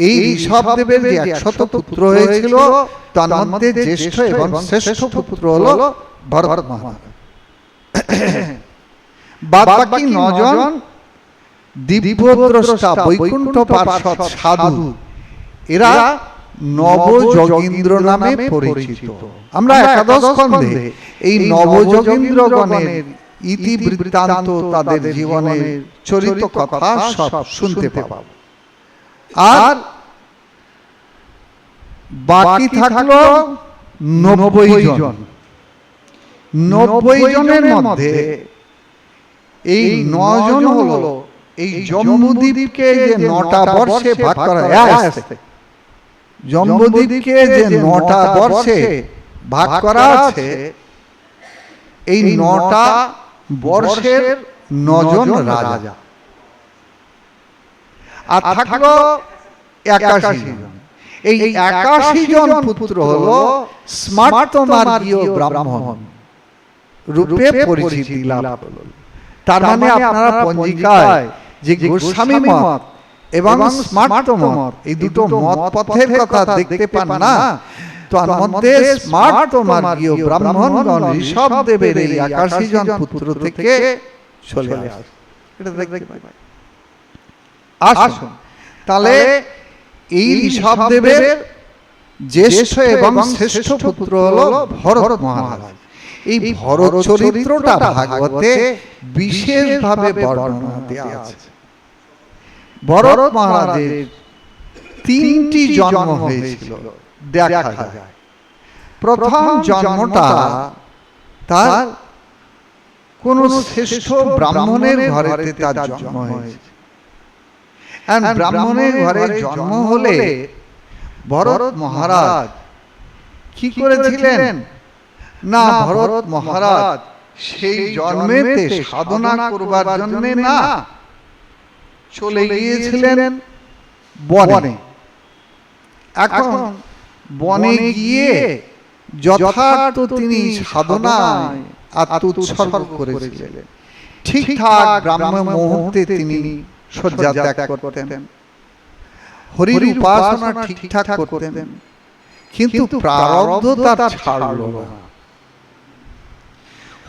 এই ঋষভদেবের যে 100 পুত্র হয়েছিল তার মধ্যে জ্যেষ্ঠ এবং শ্রেষ্ঠ পুত্র হলো ভরত মহারাজ। বাদ বাকি 9 জন দিব্যদ্রষ্টা বৈকুণ্ঠ পার্ষদ সাধু, এরা নবযোগীন্দ্র নামে পরিচিত। আমরা একাদশ স্কন্ধে এই নবযোগীন্দ্রগণের ইতিবৃত্তান্ত, তাদের জীবনের চরিত কথা সব শুনতে পাব। আর বাকি থাকলো 90 জন। 90 জনের মধ্যে এই 9 জন হলো এই জম্বুদ্বীপকে যে 9টা বর্ষে ভাগ করা আছে, জম্বুদ্বীপকে যে 9টা বর্ষে ভাগ করা আছে, এই 9টা বর্ষের 9 জন রাজা। আর থাকলো 81 জন। এই 81 জন পুত্র হলো স্মার্তমার্গীয় ব্রাহ্মণ রূপে পরিচিতি লাভ হলো। তার মানে আপনারা পঞ্জিকায় যে গোস্বামী মত এবং স্মার্ত মত, এই দুটো মত পথের কথা দেখতে পান না? তার মধ্যে স্মার্তমার্গীয় ব্রাহ্মণগণ ঋষভদেবের এই 81 জন পুত্র থেকে চলে আসে। এটা দেখতে পাই। আসুন তাহলে এই ঋষভদেবের জ্যেষ্ঠ এবং শ্রেষ্ঠ পুত্র হলো ভরত মহারাজ। এই ভরত চরিত্রটা ভাগবতে বিশেষভাবে বর্ণনা দেওয়া আছে। ভরত মহারাজের 3টি জন্ম হয়েছিল দেখা যায়। প্রথম জন্মটা তার কোন শ্রেষ্ঠ ব্রাহ্মণের ঘরেতে তার জন্ম হয়েছে। আর ব্রাহ্মণের ঘরে জন্ম হলে ভরত মহারাজ কি করেছিলেন না, ভরত মহারাজ সেই জন্মেতে সাধনা করবার জন্য না, চলে গিয়েছিলেন বনে। এখন বনে গিয়ে যথার্থ তিনি সাধনায় আত্মোৎসর্গ করেছিলেন। ঠিকঠাক ব্রাহ্ম মুহূর্তে তিনি শয্যা ত্যাগ করতেন, হরির উপাসনা ঠিকঠাক করতেন, কিন্তু প্রারব্ধ তার ছাড়ল না।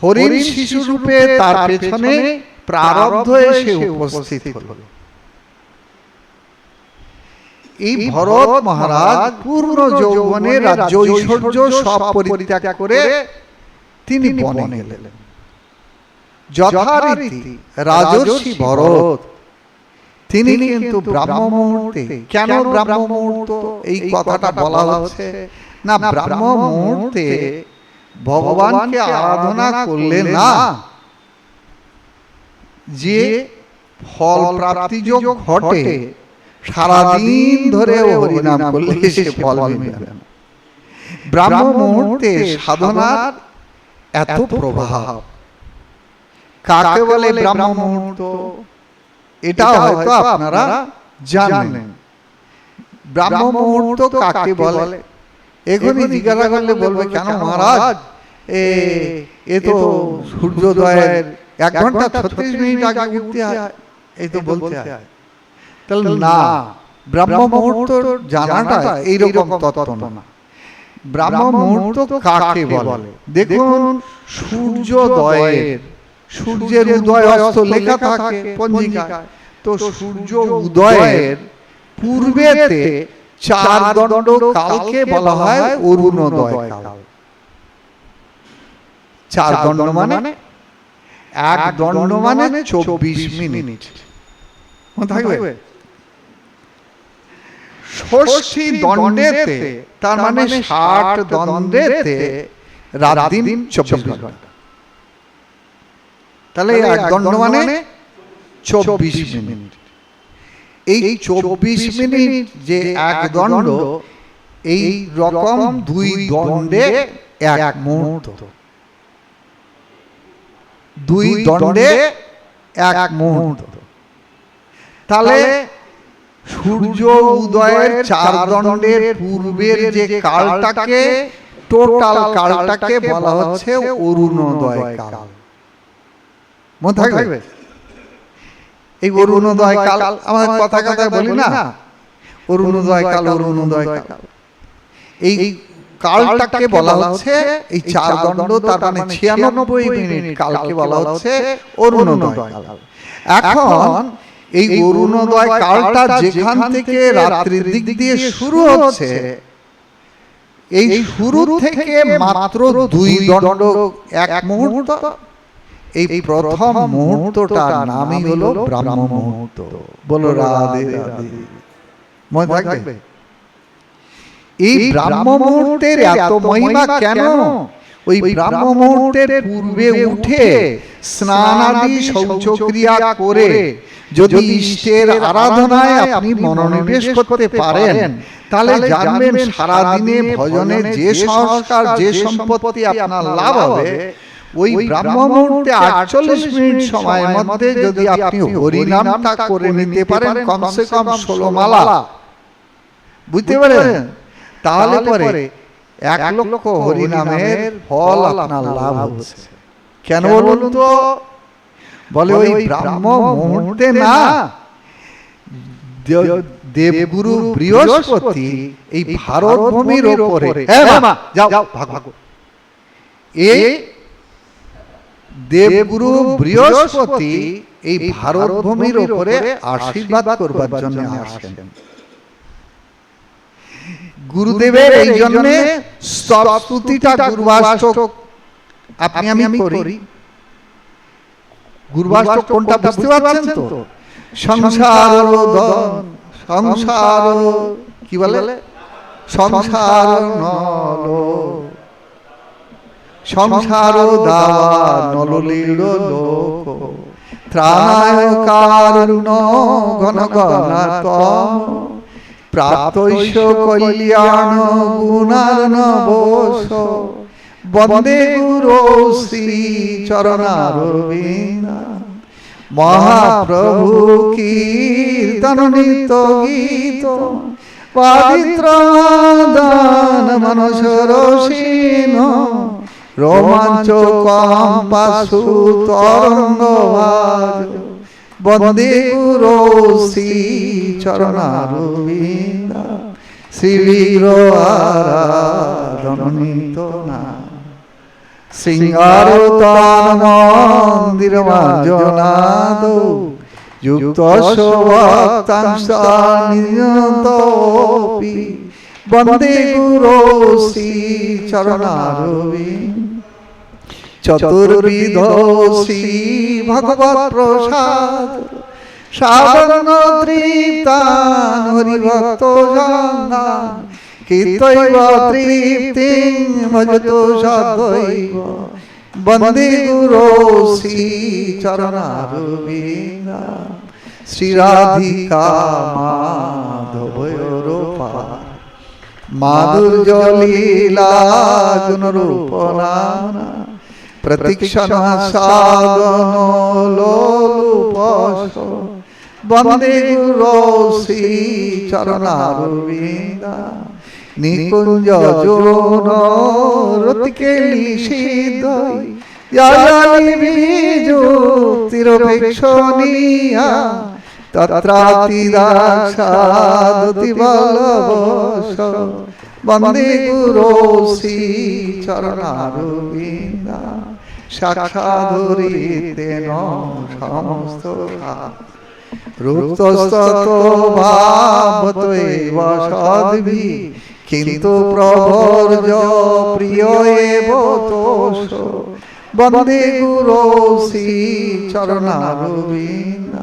হরির শিশু রূপে তার পেছনে প্রারব্ধ এসে উপস্থিত হল। এই ভরত মহারাজ পূর্ণ যৌবনে রাজ্য ঐশ্বর্য সব পরিত্যাগ করে তিনি বনে গেলেন। যথারীতি রাজর্ষি ভরত তিনি কিন্তু ব্রাহ্ম মুহূর্তে, কেন ব্রাহ্ম মুহূর্ত এই কথাটা বলা হচ্ছে না, ব্রাহ্ম মুহূর্তে ভগবানকে আরাধনা করলে না যে ফল প্রাপ্তি যোগ ঘটে, সারাদিন ধরে হরিনাম করলে সে ফল মিলবে না। ব্রাহ্ম মুহূর্তে সাধনার এত প্রভাব। কাকে বলে ব্রাহ্ম মুহূর্ত? এটা হয়তো আপনারা জানেন। ব্রাহ্ম মুহূর্ত কাকে বলে? এখনই জিজ্ঞাসা করলে বলবে, কেন মহারাজ, এ তো সূর্যোদয়ের 1 ঘন্টা 36 মিনিট আগে উঠতে হয়, এই তো বলতে হয়। তাহলে না, ব্রাহ্ম মুহূর্ত জানাটা এইরকম তত্ত্ব না। ব্রাহ্ম মুহূর্ত কাকে বলে? দেখুন, সূর্যোদয়ের, সূর্যের উদয় অস্ত লেখা থাকে পঞ্জিকায়, তো সূর্য উদয়ের পূর্বেতে 4 দণ্ড কালকে বলা হয় অরুণোদয় কাল। 4 দণ্ড মানে 1 দণ্ড মানে 24 মিনিট মনে থাকবে। ষষ্ঠী দণ্ডেতে তার মানে 60 দণ্ডেতে রাত দিন 24 ঘন্টা। তাহলে 1 দণ্ড মানে 24 মিনিট। এই 24 মিনিট যে 1 দণ্ড, এই রকম 2 দণ্ডে 1 মুহূর্ত। 2 দণ্ডে 1 মুহূর্ত। তাহলে সূর্য উদয়ের 4 দণ্ডের পূর্বের যে কালটাকে, টোটাল কালটাকে বলা হচ্ছে অরুণোদয় কাল। মনে থাকবে? এই অরুণোদয় কাল আমাদের কথা বলি না, অরুণোদয় কাল, অরুণোদয় কাল। এই কালটাকে বলা হচ্ছে, এই 4 দণ্ড তার মানে 96 মিনিট কালকে বলা হচ্ছে অরুণোদয় কাল। এখন এই অরুণোদয় কালটা যেখান থেকে রাত্রির দিক দিয়ে শুরু হচ্ছে, এই শুরু থেকে মাত্র 2 দণ্ড 1 মুহূর্ত, এই প্রথম মুহূর্তটার নামই হলো ব্রাহ্ম মুহূর্ত। বলো রাধে রাধে। মনে থাকবে এই ব্রাহ্ম মুহূর্তের এত মহিমা কেন? ওই ব্রাহ্ম মুহূর্তের পূর্বে উঠে স্নানাদি শৌচক্রিয়া করে যদি ইষ্টের আরাধনায় আপনি মনোনিবেশ করতে পারেন, তাহলে জানবেন সারাদিনে ভজনের যে সংস্কার, যে সম্পত্তি আপনার লাভ হবে, ওই ব্রাহ্ম মুহূর্তে 48 মিনিট সময়ের মধ্যে যদি আপনি হরিনামটা করে নিতে পারেন, কমসে কম 16 মালা, বুঝতে পারেন, তাহলে পরে 1 লক্ষ হরিনামের ফল আপনার লাভ হচ্ছে। কেন বলুন তো? বলে ওই ব্রাহ্ম মুহূর্তে না, দেবগুরু বৃহস্পতি এই ভারত ভূমির উপরে, যাও ভাগো, এই দেবগুরু বৃহস্পতি এই ভারত ভূমির উপরে আশীর্বাদ করবার জন্য আসেন। গুরুদেবের এই জন্য স্তুতিটা গুরুবাষ্টক আপনি আমি করি। গুরুবাষ্টক কোনটা বুঝতে পারছেন তো? সংসার সংসার কি বলে? সংসার নল, সংসার দাওয়া নলিল লোক, ত্রাণায় কারুণ ঘন ঘনাতম, প্রাপ্তৈষ কল্যাণ গুণার্ণবশ, বন্দে গুরু শ্রী চরণারবিন্দ, মহাপ্রভু কীর্তন নিত্য গীত, পাবিত্র দান মনসরসীন, রোমাঞ্চ কম্পাসু তরঙ্গ ভাজ, বন্দে গুরু শ্রী চরণারবিন্দ, শ্রীবীর আরাধনিত না, শৃঙ্গারতান মন্দির মাঞ্জনাদ, যুক্ত শোভক্তাংশি, বন্দে গুরু শ্রী চরণারবিন্দ, চতুর্বিধ শ্রী ভগবৎ প্রসাদ, সাধন তৃপ্তান হরিভক্ত জনা, কীর্তৈব তৃপ্তিং ভজতো সদৈব, বন্দে গুরু শ্রী চরণারবিন্দ, শ্রী রাধিকা মাধবয়োর পার, মাধুর্য লীলা গুণ রূপ নানা, প্রতীক্ষণ সাধন লোলুপস, বন্দে গুরু শ্রী চরণারবিন্দ, নিকুঞ্জ যৌন রতিকেলি সিদ্ধই, জালি বিযুক্তিরপেক্ষণীয়া, তত্রাতি দাক্ষাদতি বলবশ, বন্দে গুরু শ্রী চরণারবিন্দ, সাক্ষাদরিতেন সমস্ত রূপতস্তত ভাবতৈব সদ্ভি, কিন্তু প্রভর্জ প্রিয় এব তোষ, বন্দে গুরু শ্রী চরণারবিন্দ,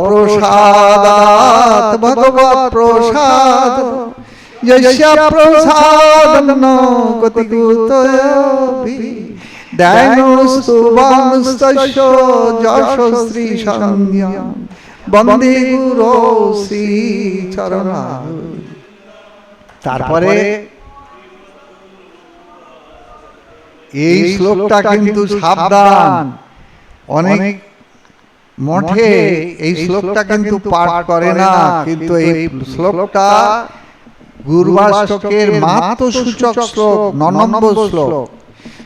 প্রসাদাৎ ভগবৎ প্রসাদ, যস্য প্রসাদন গতিগুতয়পি, দয়ানুস্তুবাংস্তস্য যশস্রী সংজ্ঞাম, বন্দে গুরু শ্রী চরণারবিন্দ। তারপরে এই শ্লোকটা কিন্তু সাবধান, অনেক মঠে এই শ্লোকটা কিন্তু পাঠ করে না, কিন্তু এই শ্লোকটা গুরুবাষ্টকের মাহাত্ম্য সূচক শ্লোক, 9 নম্বর শ্লোক।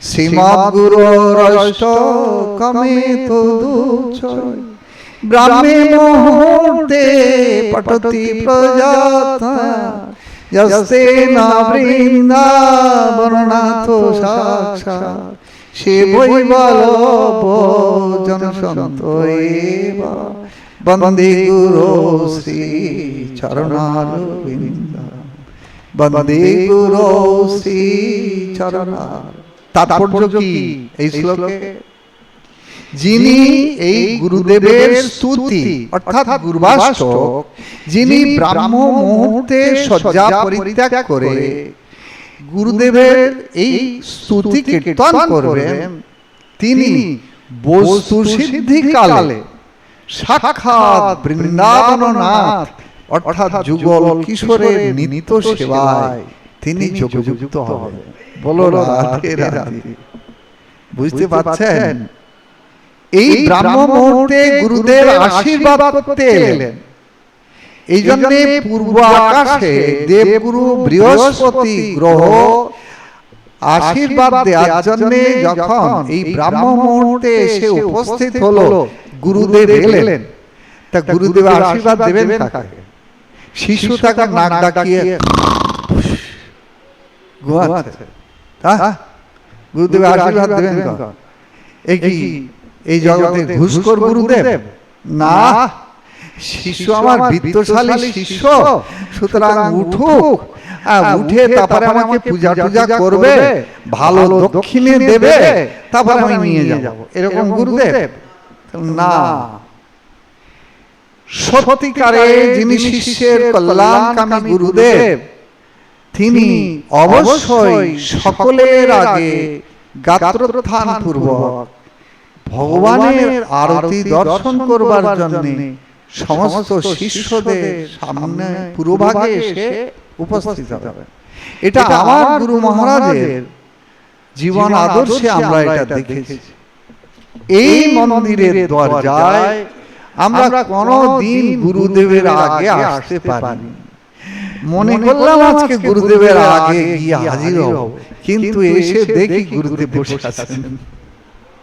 শ্রীমদ্ গুরুরষ্টকমে তদুচ্চয়, ব্রাহ্মে মুহূর্তে পটতি প্রজাতা যস্তে না বৃন্দাবনাথ সাক্ষাৎ সে বৈবল্লভ জনসন্ত এবা বন্দে গুরু শ্রী চরণারবিন্দ বন্দে গুরু শ্রী চরণার। তাৎপর্য কি এই শ্লোকে? যিনি এই গুরুদেবের স্তুতি অর্থাৎ গুরুবাষ্টক, যিনি ব্রাহ্ম মুহূর্তে শয্যা পরিত্যাগ করে গুরুদেবের এই স্তুতি কীর্তন করবেন, তিনি বস্তু সিদ্ধিকালে সাক্ষাৎ বৃন্দাবননাথ অর্থাৎ যুগল কিশোরের নিত্য সেবায় তিনি যোগযুক্ত হবেন। বলো রাধে রাধে। বুঝতে পারছেন? এই ব্রাহ্ম মুহূর্তে গুরুদেব আশীর্বাদ করতে এলেন। এই জন্য পূর্ব আকাশে দেবগুরু বৃহস্পতি গ্রহ আশীর্বাদ দেওয়ার জন্য যখন এই ব্রাহ্ম মুহূর্তে এসে উপস্থিত হলো, গুরুদেব এলেন। তা গুরুদেব আশীর্বাদ দেবেন কাকে? শিশু তাকে নাক ডাকিয়ে ঘুমাচ্ছে, গুরুদেব আশীর্বাদ দেবেন কাকে? এই জগতে ঘুষখোর গুরুদেব না, শিষ্য আমার বিত্তশালী শিষ্য, সুতরাং উঠুক, উঠে তারপরে আমাকে পূজা টুজা করবে, ভালো দক্ষিণে দেবে, তারপরে আমি নিয়ে যাব, এরকম গুরুদেব না। সত্যিকারে যিনি শিষ্যের কল্যাণকামী গুরুদেব, তিনি অবশ্যই সকলের আগে গাত্রোত্থান পূর্বক ভগবানের আরতি দর্শন করবার জন্য সমস্ত শিষ্যদের সামনে পূর্বভাগে এসে উপস্থিত হবে। এটা আমার গুরু মহারাজের জীবন আদর্শে আমরা এটা দেখেছি। এই মন্দিরের দরজায় আমরা কোনদিন গুরুদেবের আগে আসতে পারি, মনে করলাম আজকে গুরুদেবের আগে গিয়ে হাজির হব, কিন্তু এসে দেখি গুরুদেব বসে আছেন।